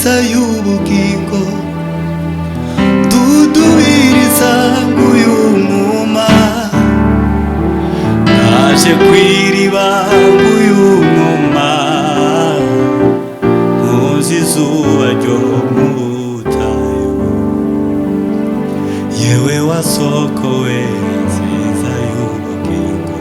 nziza y'ubugingo dudubiriza nguyu mwuma naje kw'iriba nguyu mwuma nkuzi izuba ryo mu butayu yewe wasokowe nziza y'ubugingo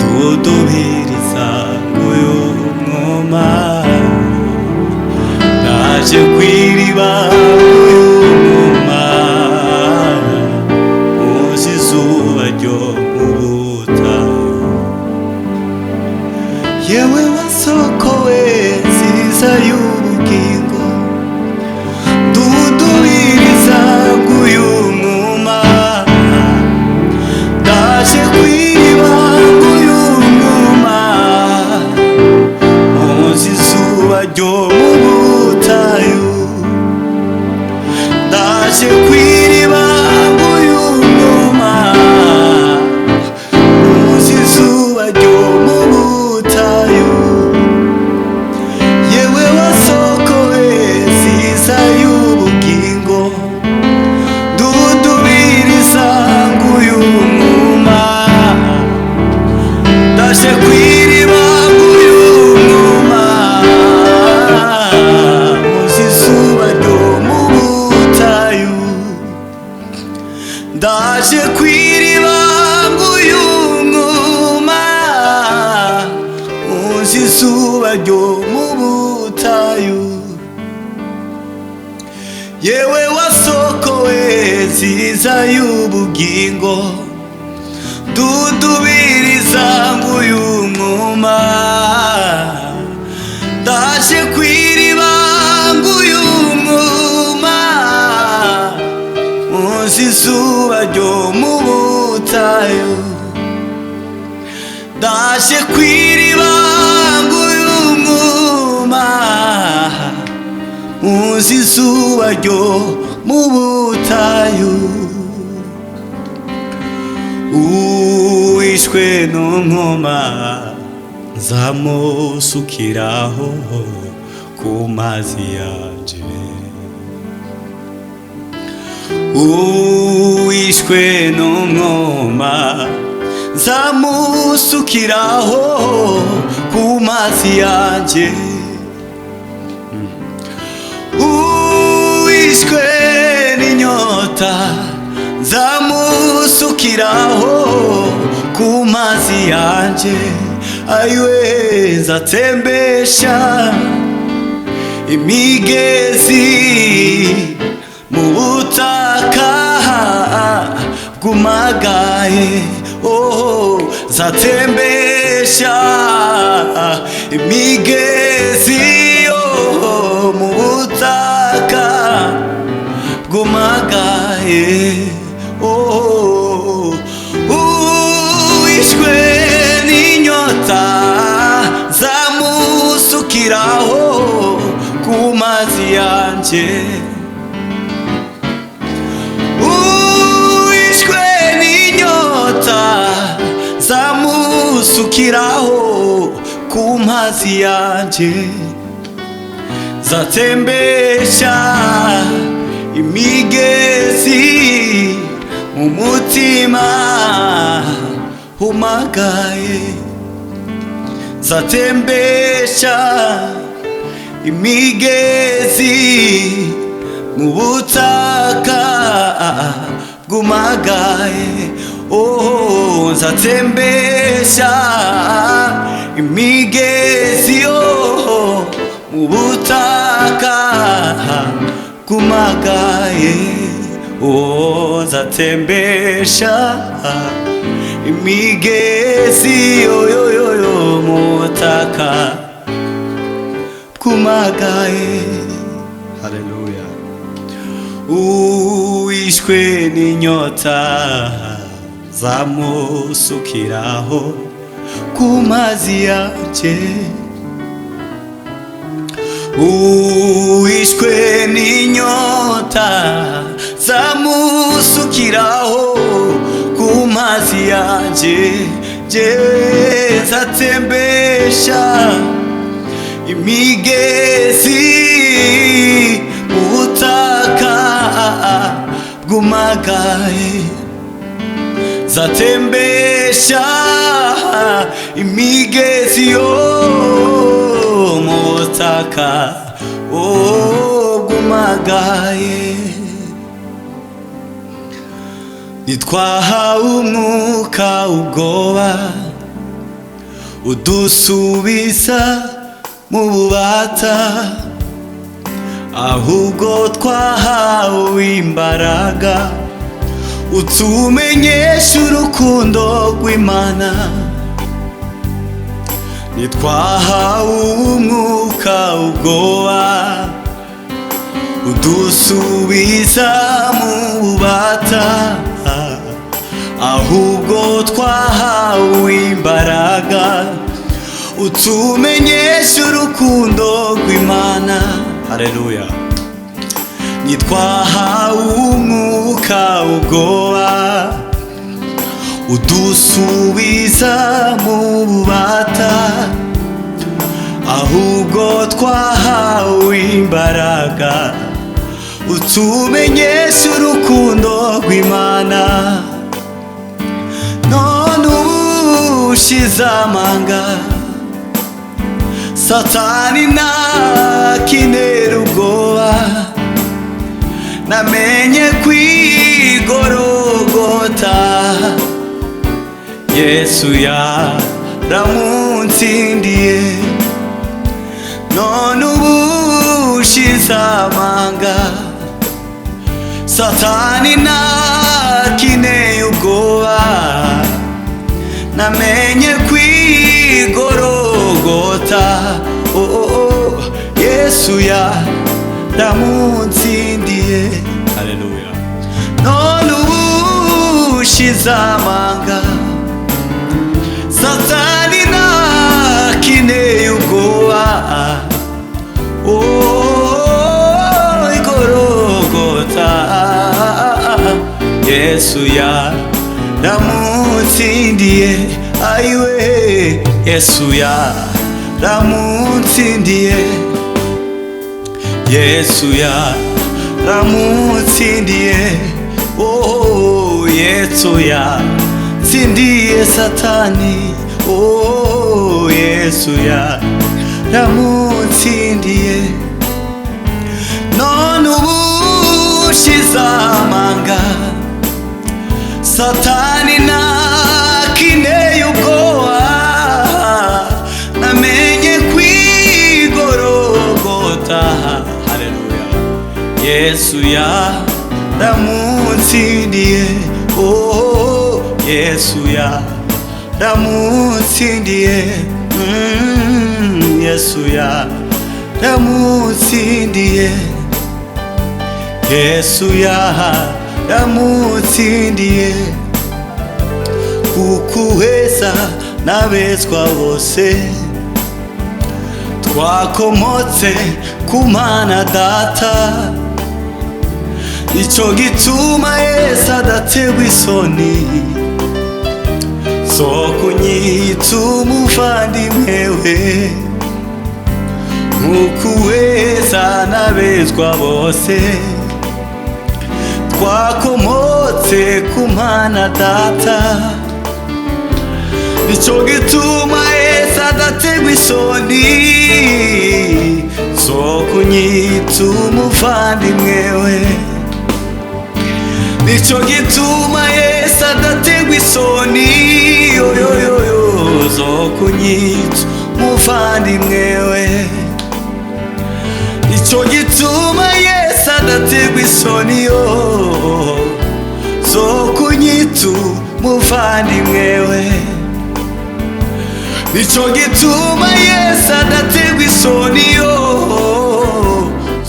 dudubiriza nguyu mwuma naje kw'iriba nguyu mwuma nkuzi izuba ryo mu butayu yewe wasokowe nziza y'ubugingo dudubiriza nguyu mwuma naje kw'iriba nguyu mwuma nkuzi izuba ryo mu butayu naje kw'iriba nguyu mwuma nkuzi izuba ryo mu butayu yewe wasokowe nziza y'ubugingo dudubiriza nguyu mwuma naje kw'iriba nguyu mwuma nkuzi izuba ryo mu butayu ndaje kw'iriba nguyu mwuma nkuzi izuba ryo mu butayu yewe wasokowe nziza y'ubugingo dudubiriza nguyu mwuma ndaje kw'iriba nguyu mwuma nkuzi izuba ryo mu butayu ndaje kw'iriba nguyu mwuma nkuzi izuba ryo mu butayu uwishwe n'umwuma nzamusukiraho ku mazi yanje uwishwe n'umwuma nzamusukiraho ku mazi yanje uwishwe n'inyota nzamusukiraho ku mazi yanje ayiwe nzatembesha imigezi mu butaka bwumagaye nzatembesha imigezi mu butaka bwumagaye uwishwe n'inyota nzamusukiraho ku mazi yanje uwishwe n'inyota nzamusukiraho ku mazi yanje nzatembesha imigezi mu mutima humagaye nzatembesha imigezi mu butaka bwumagaye nzatembesha imigezi mu butaka bwumagaye nzatembesha imigezi mu butaka bwumagaye. Haleluya. Uwishwe n'inyota nzamusukiraho ku mazi yanje uwishwe n'inyota nzamusukiraho ku mazi yanje nzatembesha imigezi gumagaye zatembesha imigezi yo mu butaka gumagaye nitwahawe umwuka ubwoba udusubiza mu bubata ahubwo twahawe imbaraga utumenyesha urukundo rw'Imana nitwahawe umwuka ubwoba udusubiza mu bubata ahubwo twahawe imbaraga utumenyesha urukundo rw'Imana. Haleluya. nitwahawe umwuka ubwoba udusubiza mu bubata ahubwo twahawe imbaraga utumenyesha urukundo rw'Imana. none ushize amanga Satani ntakinera ubwoba namenye kwigorogota Yesu yaramuntsindiye none ubushize amanga Satani ntakineye ubwoba namenye kwigorogota Yesu yaramuntsindiye. Haleluya. none ubushize amanga Satani ntakineye ubwoba igorogota Yesu yaramuntsindiye ayiwe Yesu yaramuntsindiye Yesu yaramuntsindiye Yesu yatsindiye Satani Yesu yaramuntsindiye none ubushize amanga Satani ntakineye ubwoba namenye kwigorogota. Haleluya. Yesu yaramuntsindiye Yesu yaramuntsindiye Yesu yaramuntsindiye Yesu yaramuntsindiye kukuheza n'abezwa bose twakomotse ku Mana Data nico gituma Yesu adategwa isoni zo kunyita umuvandimwe we nkukuheza n'abezwa bose twakomotse ku Mana Data nico gituma Yesu adategwa isoni zo kunyita umuvandimwe we nico gituma Yesu adategwa isoni zo kunyita umuvandimwe we nico gituma Yesu adategwa isoni zo kunyita umuvandimwe we nico gituma Yesu adategwa isoni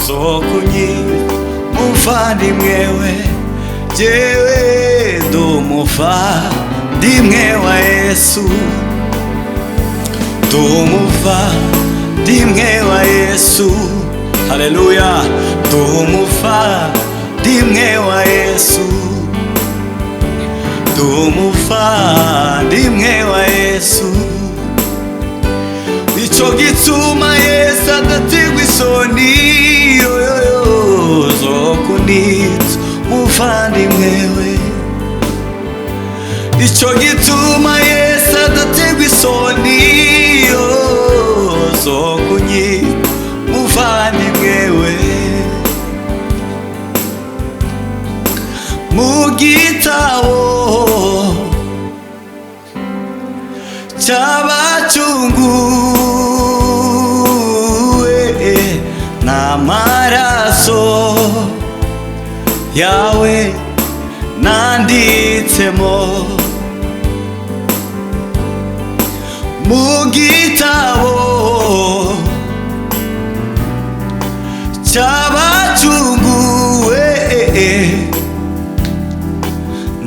zo kunyita umuvandimwe we jewe ndi umuvandimwe wa Yesu ndi umuvandimwe wa Yesu. Haleluya. ndi umuvandimwe wa Yesu ndi umuvandimwe wa Yesu nico gituma Yesu adategwa isoni zo kunyita umuvandimwe Ico gituma Yesu adategwa isoni zo kunyita muvandimwe we. Mu gitabo c'abacunguwe n'amaraso yawe nanditsemo, mu gitabo c'abacunguwe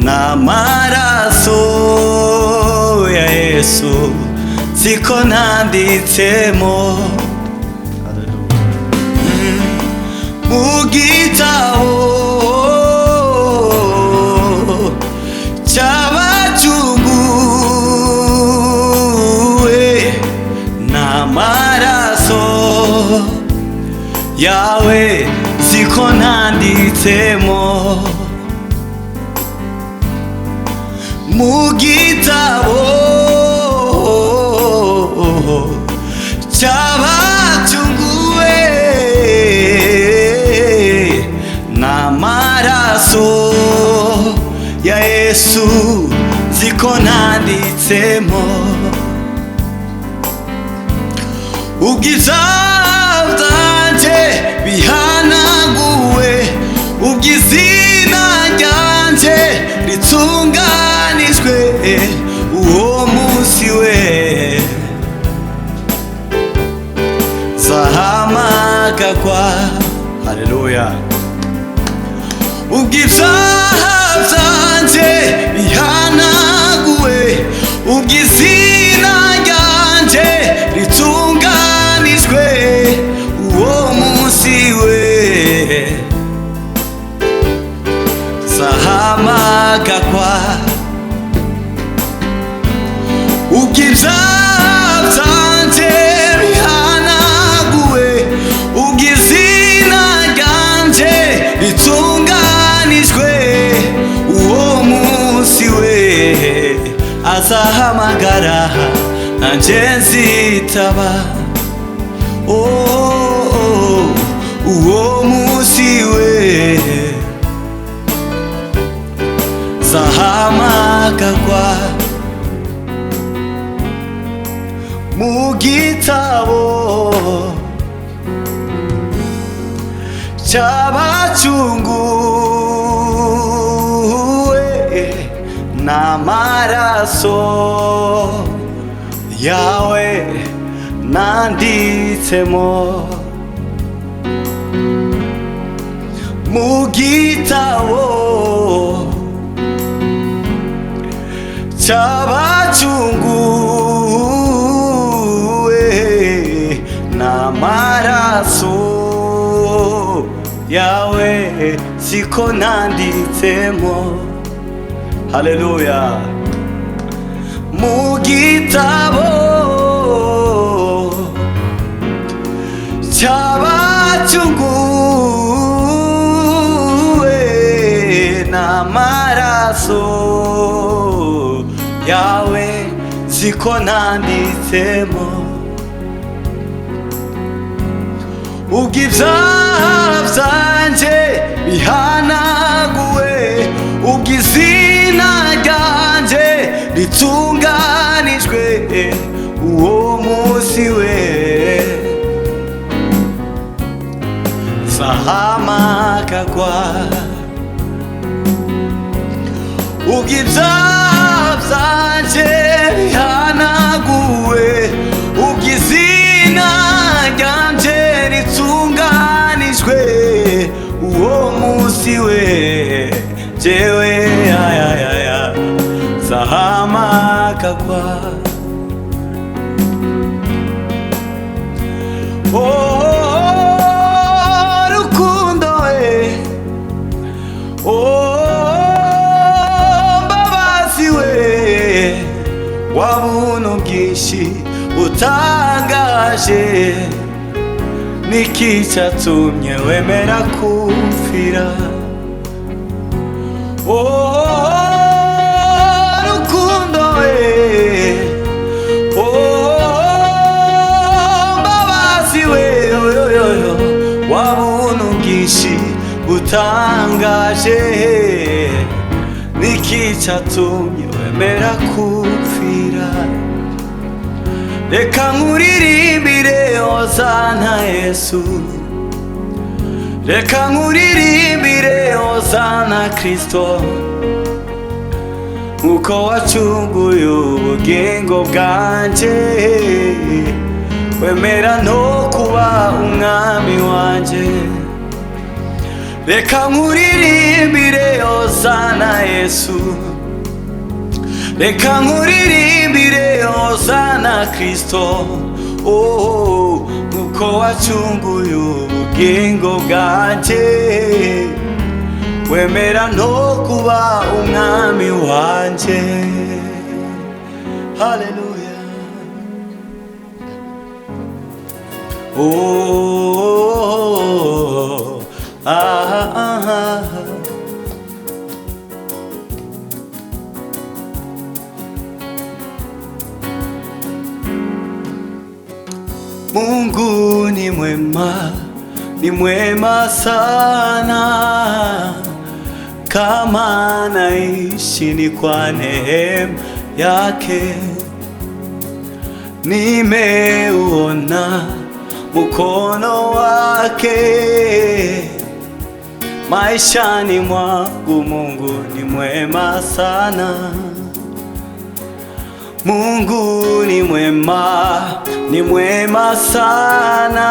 n'amaraso ya Yesu siko nanditsemo. Mu gitabo c'abacunguwe n'amaraso yawe siko nanditsemo, mu gitabo c'abacunguwe n'amaraso ya Yesu siko nanditsemo. Ubw'ivyaha vyanje bihanaguwe, ubw'izina ryanje ritunganijwe, uwo musi we nzahamagagwa. Haleluya. Ubw'ivyaha vyanje bihanaguwe, ubw'izina ryanje ritunganijwe, uwo musi we nzahamagagwa. Ubw'ivyaha vyanje bihanaguwe, ubw'izina ryanje ritunganijwe, uwo musi we azahamagara nanje nzitaba. Uwo musi we nzahamagagwa, mu gitabo c'abacunguwe n'amaraso yawe nanditsemo, mu gitabo c'abacunguwe n'amaraso yawe siko nanditsemo. Haleluya. Mu gitabo c'abacunguwe n'amaraso yawe siko nanditsemo, ubw'ivyaha vyanje bihanaguwe, ubw'izina ryanje ritunganijwe, uwo musi we nzahamagagwa. Ubw'ivyaha vyanje bihanaguwe, ubw'izina ryanje ritunganijwe, uwo musi we jewe nzahamagagwa. Rukundo we, mbabazi we, wabuntu bwinshi utangaje, niki catumye wemera kumfira? utangaje, niki cyatumye wemera kupfira? Reka nkuririmbire Hozana Yesu, reka nkuririmbire Hozana Kristo, uko wacunguye ubugingo bwanje, wemera no kuba umwami wanje. Reka nkuririmbire Hozana Yesu, reka nkuririmbire Hozana Kristo, uko wacunguye ubugingo bwanje, wemera no kuba umwami wanje. Haleluya. Mungu ni mwema, ni mwema sana. Kama naishi ni kwa neema yake. Nimeuona mkono wake maishani mwangu. Mungu ni mwema sana. Mungu ni mwema, ni mwema sana.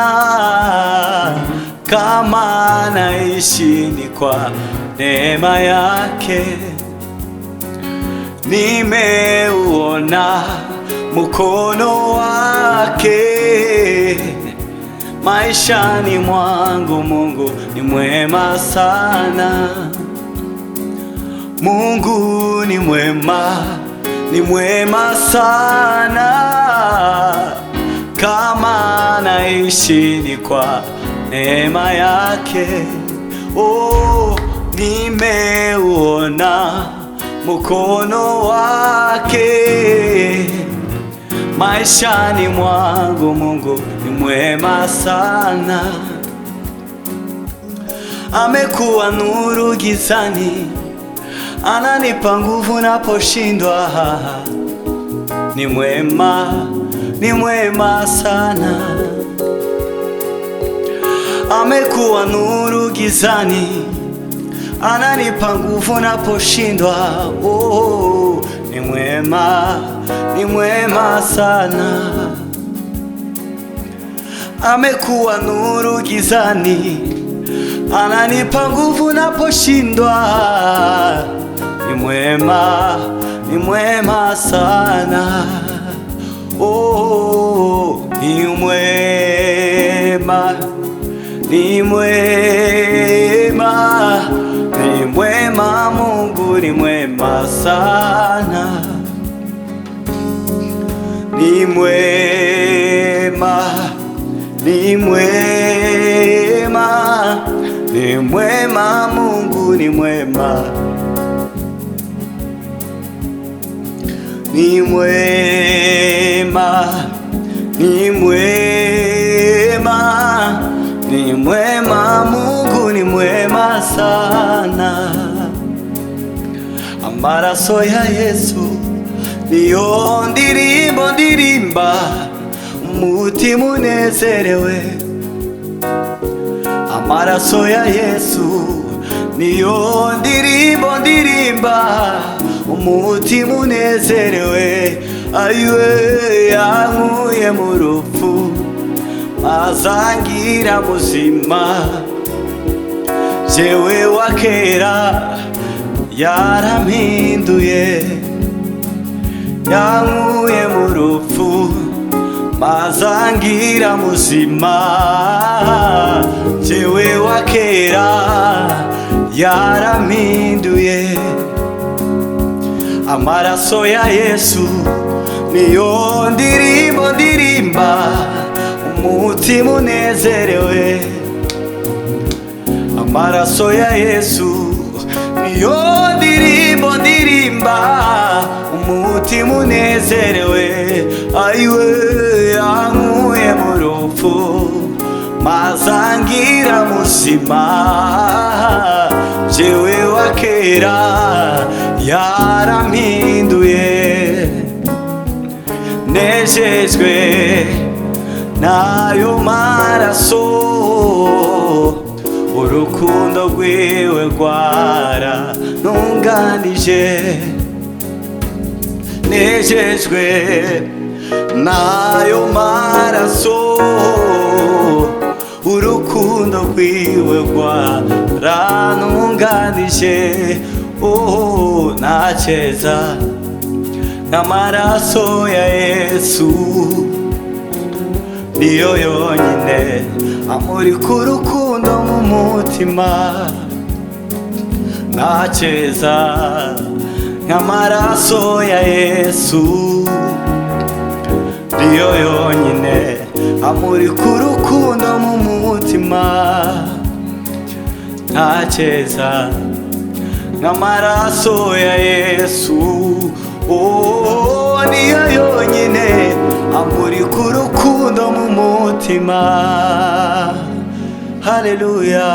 Kama naishi ni kwa neema yake. Nimeuona mkono wake maishani mwangu. Mungu ni mwema sana. Mungu ni mwema, ni mwema sana. Kama naishi ni kwa neema yake. Nimeuona mkono wake maishani mwangu. Mungu ni mwema sana. Amekuwa nuru gizani, ananipa nguvu naposhindwa. Ni mwema, ni mwema sana. Amekuwa nuru gizani, ananipa nguvu naposhindwa. Ni mwema, ni mwema sana. Amekuwa nuru gizani, ananipa nguvu naposhindwa. Ni mwema, ni mwema sana. Ni mwema, ni mwema, ni mwema. Mungu ni mwema sana. Ni mwema, ni mwema, ni mwema. Mungu ni mwema. Ni mwema, ni mwema, ni mwema. Mungu ni mwema sana. Amaraso ya Yesu niyo ndirimbo ndirimba, umutima unezerewe. Amaraso ya Yesu niyo ndirimbo ndirimba, umutima unezerewe. Ayiwe, yankuye mu rupfu azangira muzima. Jewe wa kera yarampinduye, yankuye mu rupfu mazangira muzima. Jewe wa kera yarampinduye. Amaraso ya Yesu niyo ndirimbo ndirimba, umutima unezerewe. Amaraso ya Yesu niyo ndirimbo ndirimba, umutima unezerewe. Ayiwe, yankuye mu rupfu mazangira muzima, jewe wa kera yarampinduye, nejejwe nayo maraso, urukundo rwiwe rwarantunganije, nejejwe nayo maraso, urukundo rwiwe rwarantunganije. Oh, nacheza n'amaraso ya Yesu, niyo yonyine amurika urukundo mu mutima. Nacheza n'amaraso ya Yesu, niyo yonyine amurika urukundo mu mutima. Nacheza n'amaraso ya Yesu, oh, niyo yonyine amurika urukundo mu mutima. Haleluya.